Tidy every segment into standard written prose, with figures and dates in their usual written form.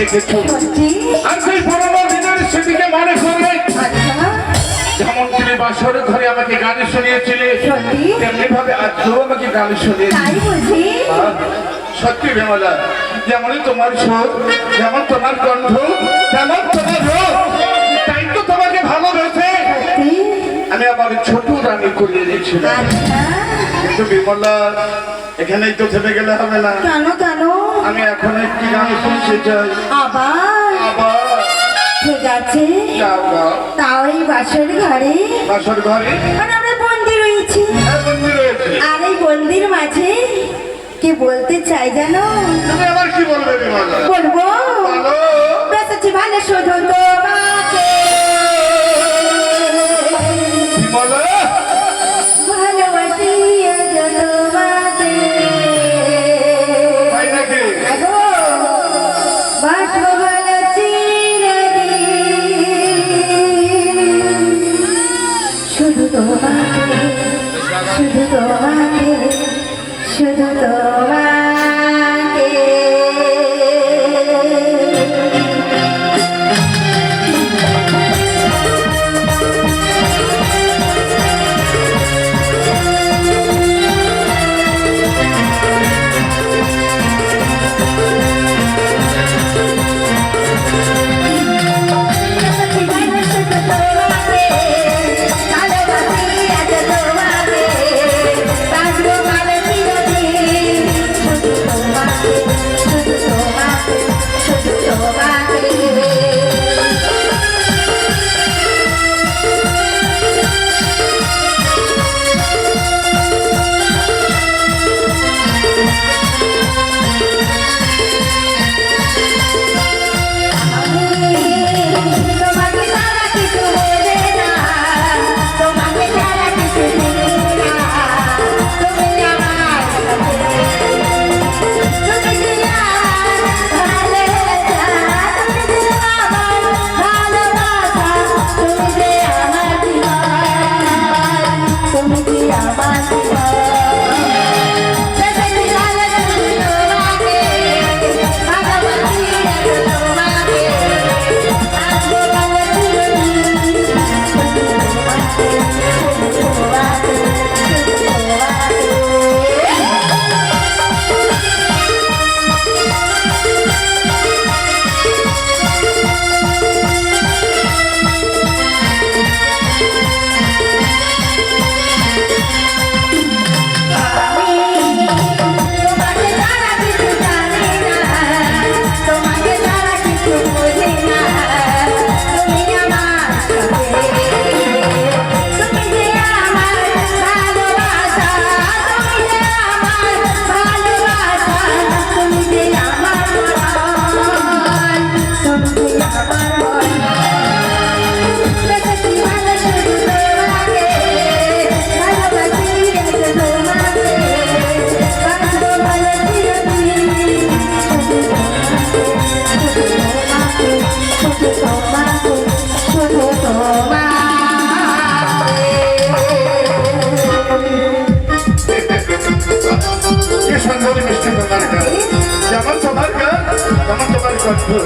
দেখেছো আর সেই পুরোনো দিনের স্মৃতিকে মনে করলে যেমন তুমি বাসর ঘরে আমাকে গান শুনিয়েছিলে তেমনি ভাবে আজও আমাকে গান শুনিয়েছিলে সত্যি বিমলা যেমনই তোমার সুর যেমন তোমার কণ্ঠ তেমন তোমার রূপ তাই তো তোমাকে ভালোবেসে আমি আমার ছোট রানী করিয়ে দিয়েছিলাম কিন্তু বিমলা এখানেই তো থেমে গেলে হবে না কেন কেন আমি এখন একটি গান শুনতে চাই আবার ঠিক আছে তাও এই বাসর ঘরে আমরা বন্দি রয়েছি আর এই বন্দির মাঝে কি বলতে চাই জানো তুমি আবার কি বলবে বিমলা বলবো বেঁচেছি ভালো শুধু তোমাকে বিমলা ভালোবাসি তোমাকে তাই নাকি বাসবো ভালো চিরদিন শুধু তোমাকে শুধু তোমাকে শুধু তোমাকে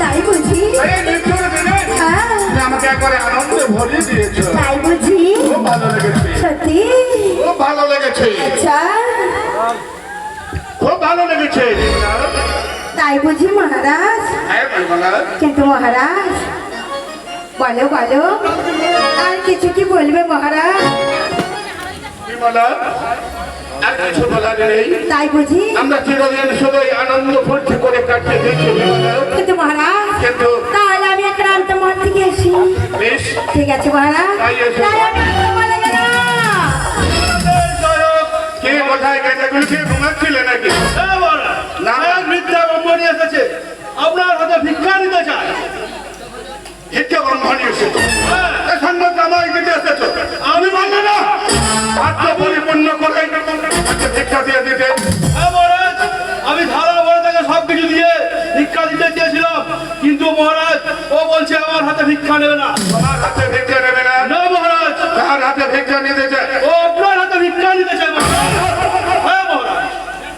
তাই বুঝি আমাকে একবারে আনন্দে ভরিয়ে দিয়েছো তাই বুঝি খুব ভালো লেগেছে সত্যি খুব ভালো লেগেছে আচ্ছা খুব ভালো লেগেছে তাই বুঝি মহারাজ কিন্তু মহারাজ বলো বলো আর কিছু কি বলবে মহারাজ আর কিছু বলার নেই তাই বুঝি আমরা চিরদিন সবাই আনন্দ ফুর্তি করে কাটতে দিয়েছি কিন্তু মহারাজ কিন্তু তাহলে আমি ক্লান্ত মন থেকে আসি বেশ ঠিক আছে মহারাজ তাই আমি বলে গেলাম কে কোথায় গেছে গুলকে ঘুমাচ্ছিলে নাকি না মিথ্যা ব্রহ্মণী এসেছে আপনার হাতে ভিক্ষা নিতে চায় ভিক্ষা ব্রহ্মণী এসেছে সঙ্গে কামাই দিতে এসেছো আমি বলবো না আত্ম পরিপূর্ণ করে ভিক্ষা দিয়ে দিতে আমি ধারা বলে তাকে সবকিছু দিয়ে ভিক্ষা দিতে চেয়েছিলাম কিন্তু মহারাজ ও বলছে আমার হাতে ভিক্ষা নেবে না তোমার হাতে ভিক্ষা নেবে না না মহারাজ তার হাতে ভিক্ষা নিতে চায় ও